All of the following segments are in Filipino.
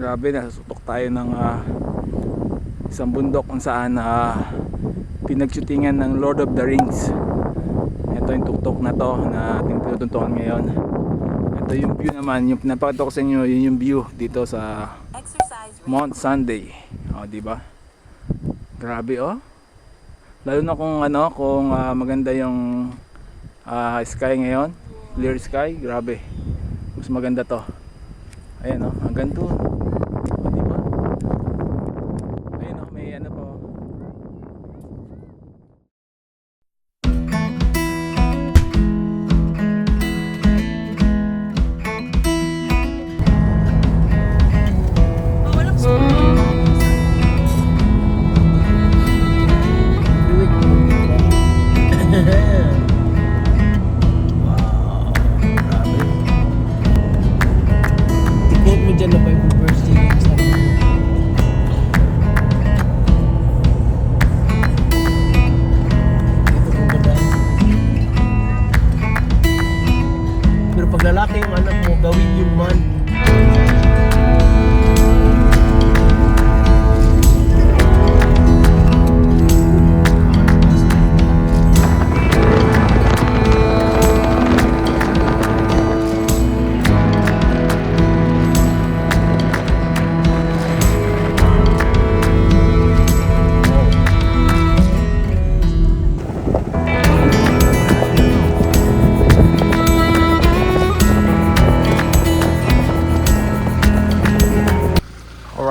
Grabe, nasusutok tayo ng isang bundok kung saan pinagshootingan ng Lord of the Rings. Ito yung tuktok na to na ating tinutuntukan ngayon. Ito yung view naman, yung pinapakita ko sa inyo, yun yung view dito sa Mount Sunday. O, di ba? Grabe oh. Lalo na kung maganda yung sky ngayon, clear sky, grabe. Mas maganda to. Ayan oh, hanggang doon. O, di ba? Ayan oh, may ano pa oh. Lalaki yung anak mo, gawin yung man.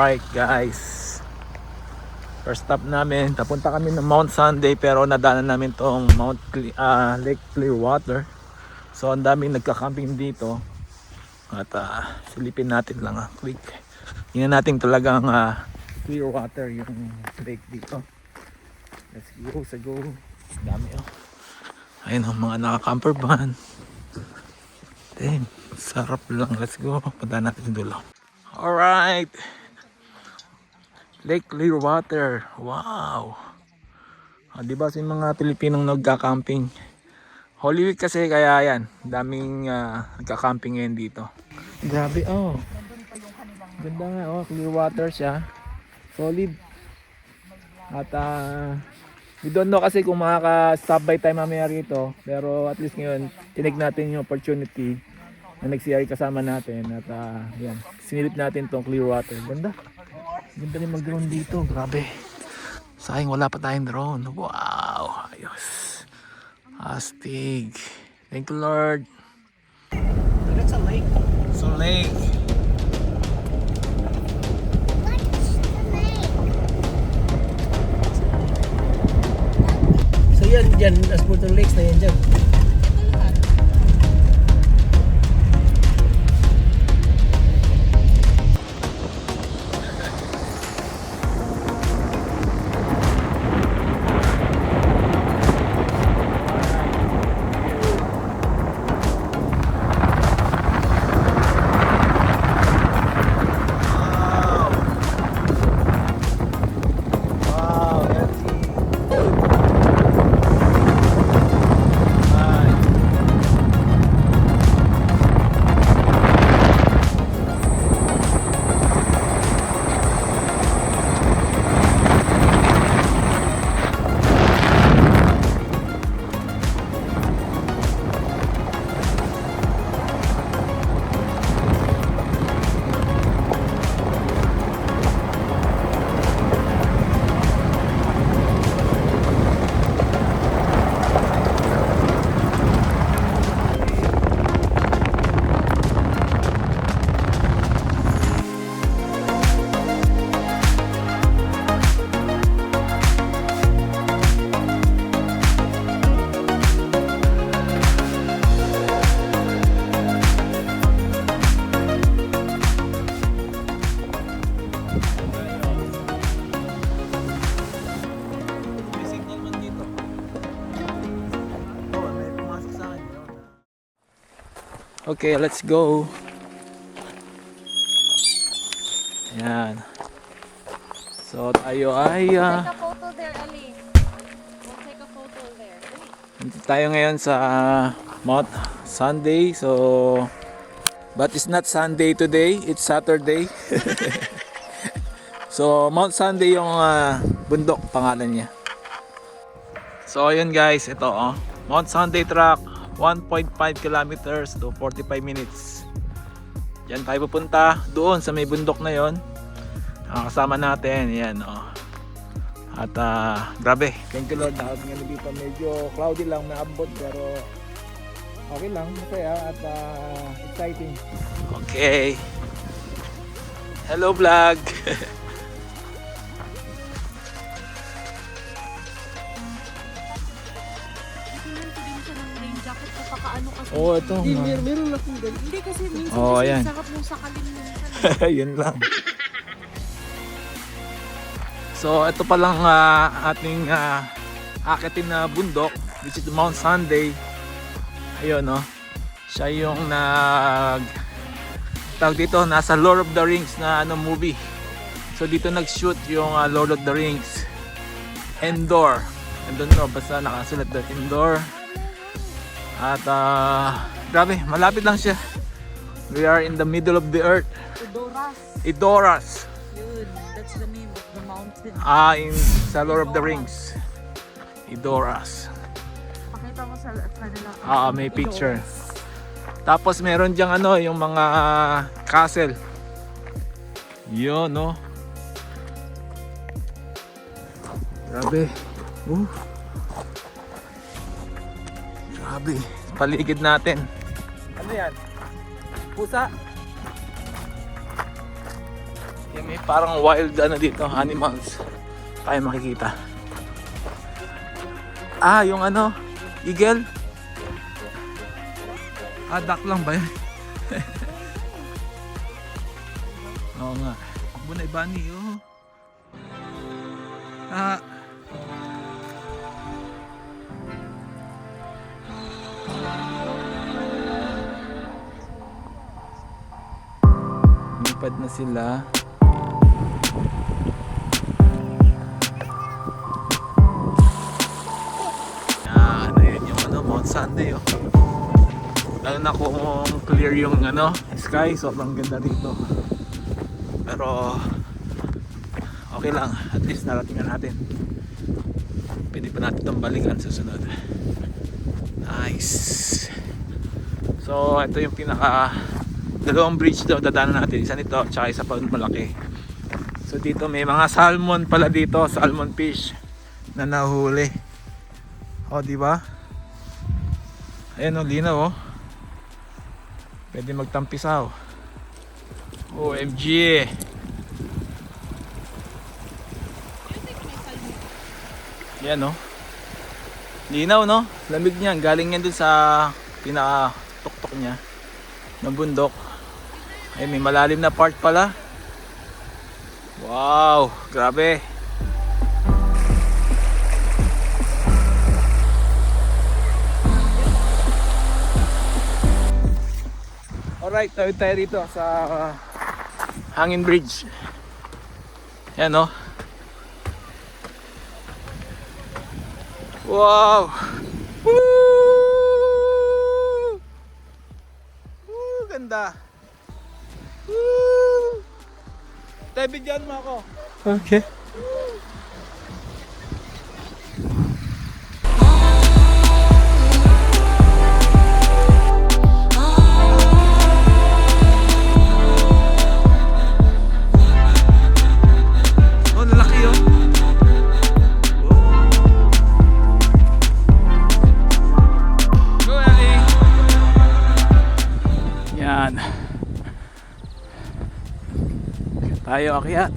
Alright guys, first stop namin, papunta kami ng Mount Sunday pero nadaanan namin tong Lake Clearwater. So ang daming nagka-camping dito at silipin natin lang quick. Tingnan natin talagang Clearwater yung lake dito. Let's go, sa go. Dami oh. Ayun ang mga naka-camper van. Damn, sarap lang. Let's go, punta natin yung dulo. Alright, Lake Clearwater. Wow. Diba sa mga Pilipinong nagka-camping? Holy Week kasi kaya yan. Daming nagka-camping ngayon dito. Grabe oh. Ganda nga oh. Clearwater siya. Solid. At we don't know kasi kung makaka-stop by time mamaya rito. Pero at least ngayon, tinig natin yung opportunity na nag-CR kasama natin. At yan. Sinilip natin tong Clearwater. Ganda. Ganda rin mag-drone dito, grabe. Sayang wala pa tayong drone. Wow, ayos. Astig. Thank you Lord. That's a lake. It's a lake. So yan, dyan, as for the lakes na yan dyan. Okay, let's go. Yan. So tayo ay Take a photo there, Ali. We'll take a photo there. tayo ngayon sa Mount Sunday. So But it's not Sunday today, it's Saturday. So Mount Sunday yung bundok pangalan niya. So ayun guys, ito Mount Sunday track, 1.5 kilometers to 45 minutes. Yan tayo pupunta doon sa may bundok na yon. Kasama natin, yan At grabe, thank you Lord. Dahil nga dito medyo cloudy lang, maabot pero okay lang, masaya at exciting. Okay. Hello vlog. Oh, ito. Meron akong ganyan. Hindi kasi minsan Oh, kasi ayan. sarap mong sakalin minsan. Yun lang. So ito pa lang ating akitin na bundok, which is Mount Sunday. Ayun siya yung tawag dito, nasa Lord of the Rings na movie. So dito nag-shoot yung Lord of the Rings. Endor. I don't know, basta nakasulat doon Endor. At grabe, malapit lang siya. We are in the middle of the earth. Edoras. Dude, that's the name of the mountain. Sa Lord of the Rings. Edoras. Pakita mo sa kanila. May picture. Tapos meron diyang yung mga castle. Yun, Grabe. Grabe. Paligid natin. Ano yan? Pusa? Yung may parang wild dito, animals. Tayo makikita. Yung eagle? Duck lang ba yan? Oo nga. Bunay bunny, Lipad na sila. Ayun yung Mount Sunday lalo na kung clear yung sky, sobrang ganda dito. Pero okay lang, at least narating na natin. Pwede pa natin itong balikan sa sunod. Nice. So ito yung pinaka dalawang bridge daw dadaanan natin. Isa nito at isa pa malaki. So dito may mga salmon pala dito, salmon fish na nahuli. Di ba? Ayan linaw Pwede magtampisaw. OMG. Yan linaw lamig niyan, galing yan dun sa pinaka tuktok niya ng bundok. Ay, may malalim na part pala. Wow, grabe. Alright, tawid tayo dito sa Hangin Bridge. Yan Wow! Woo! Ganda. Woo! Tayo, bigyan mo ako. Okay. Tayo akyat.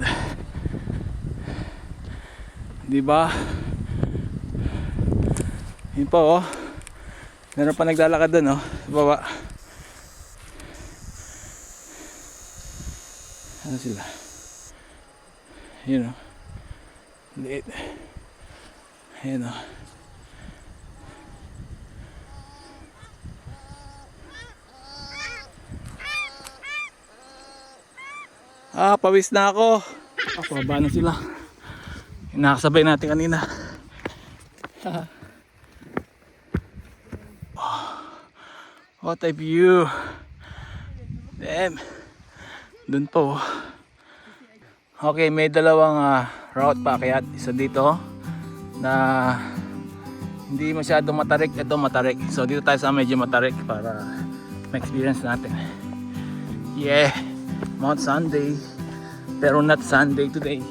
Di ba? Yun po meron pa naglalakad doon sa baba. Ano sila? Yun liit. Ayun pawis na ako. Pababa na sila. Nakasabay natin kanina. What a view. Damn. Dun po. Okay, may dalawang route pa kaya isa dito na hindi masyado matarik. Ito matarik. So dito tayo sa medyo matarik para ma-experience natin. Yeah. Mount Sunday. Pero not Sunday today.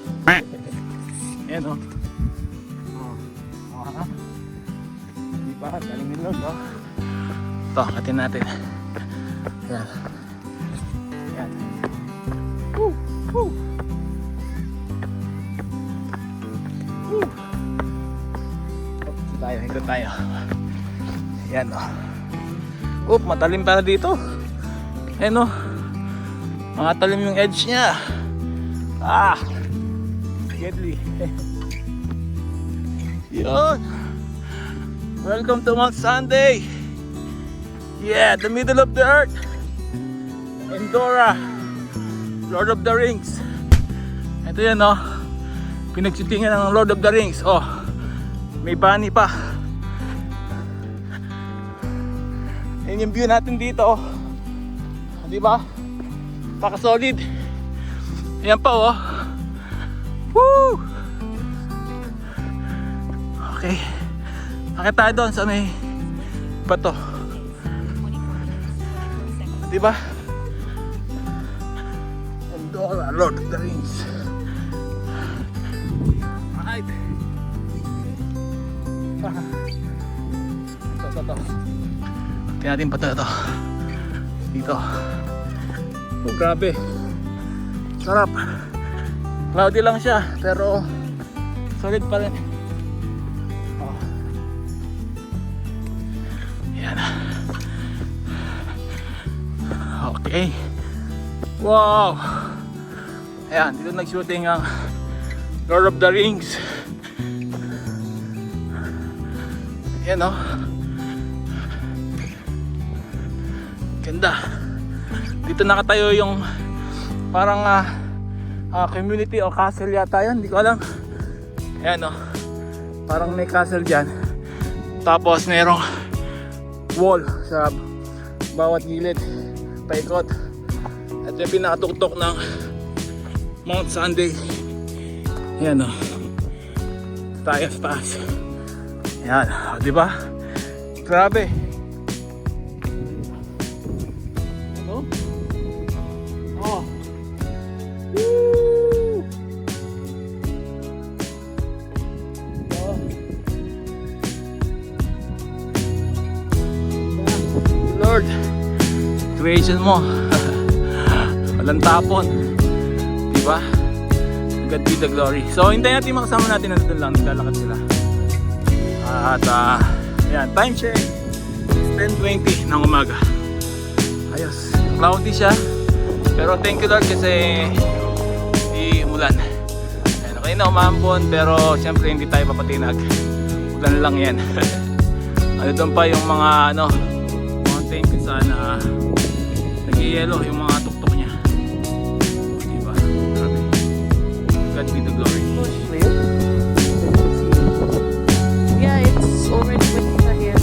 Ayan o. Diba? Galing ni Lord o. Ito, atin natin. Ayan. Ayan. Woo! Woo! Woo! Ikot tayo. Ayan o. Matalim para dito. Ayan o. Matalim yung edge niya. Deadly. Yun. Welcome to Mount Sunday. Yeah, the middle of the earth. Endora. Lord of the Rings. Ito yan oh. Pinagsitingan ng Lord of the Rings. Oh. May bunny pa. Yan yung view natin dito oh. Diba? Paka-solid. Ayan pa oh. Woo! Okay. Akit tayo doon sa may bato. Diba? Endora, Lord of the Rings. Alright. Ito. Tingnan natin pa ito. Dito. Oh, grabe. Sarap. Cloudy lang siya, pero solid pa rin. Oh. Yan. Okay. Wow. Ayan, dito nag-shooting ang Lord of the Rings. Ayan o. Ganda. Dito nakatayo yung parang community o castle yata yan, hindi ko alam. Ayan o. Parang may castle dyan. Tapos mayroong wall sa bawat gilid. Paikot. Ito yung pinakatuktok ng Mount Sunday. Ayan o. Tayo sa taas. Ayan. O, diba? Grabe. Ito. Oh. Woo! Oh. Lord, creation mo. Walang tapon. Diba? God be the glory. So, hintayin natin mga kasama natin na doon lang. Naglalakad sila. At, ayan, time check. 10:20 ng umaga. Ayos. Cloudy siya. Pero thank you Lord kasi di umulan. Ayan, okay na umambon. Pero syempre hindi tayo papatinag. Ulan lang yan. Ano doon pa yung mga mountain kung saan nag-yellow yung mga tuktok niya. Diba? Grabe. God be the glory. Yeah, it's already winter here.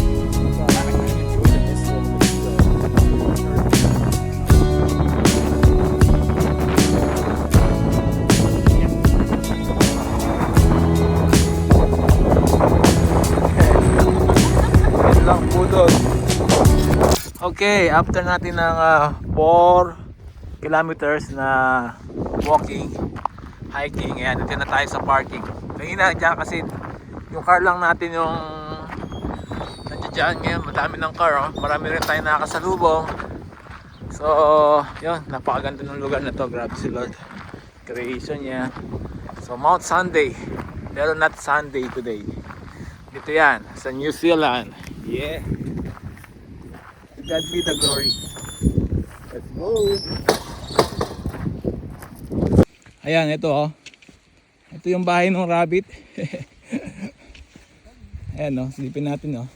Lang budol. Okay, after natin ng 4 kilometers na walking, hiking, ayan, dito na tayo sa parking. Kanina dyan kasi yung car lang natin yung nandiyan ngayon, madami ng car oh. Marami rin tayo nakakasalubong. So, yun, napakaganda ng lugar na to. Grabe si Lord, creation niya. So, Mount Sunday, pero not Sunday today. Dito yan, sa New Zealand. Yeah. God be the glory. Let's go. Ayan, ito oh. Ito yung bahay ng rabbit. Ayan oh, silipin natin oh.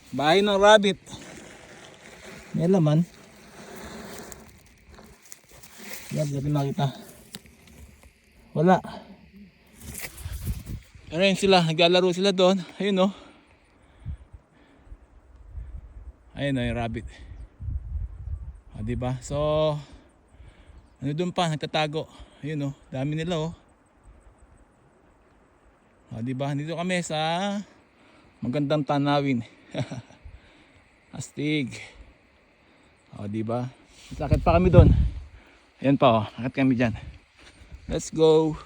Bahay ng rabbit. May laman. Yan, dito nakita. Wala. Ayun sila, naglalaro sila doon. Ayun oh. Ayun oh, yung rabbit. O, di ba? So ano doon pa nagtatago. Ayun oh, dami nila oh. Di ba? Dito kami sa magandang tanawin. Astig. Di ba? Sakit pa kami doon. Ayan pa oh, akit kami diyan. Let's go.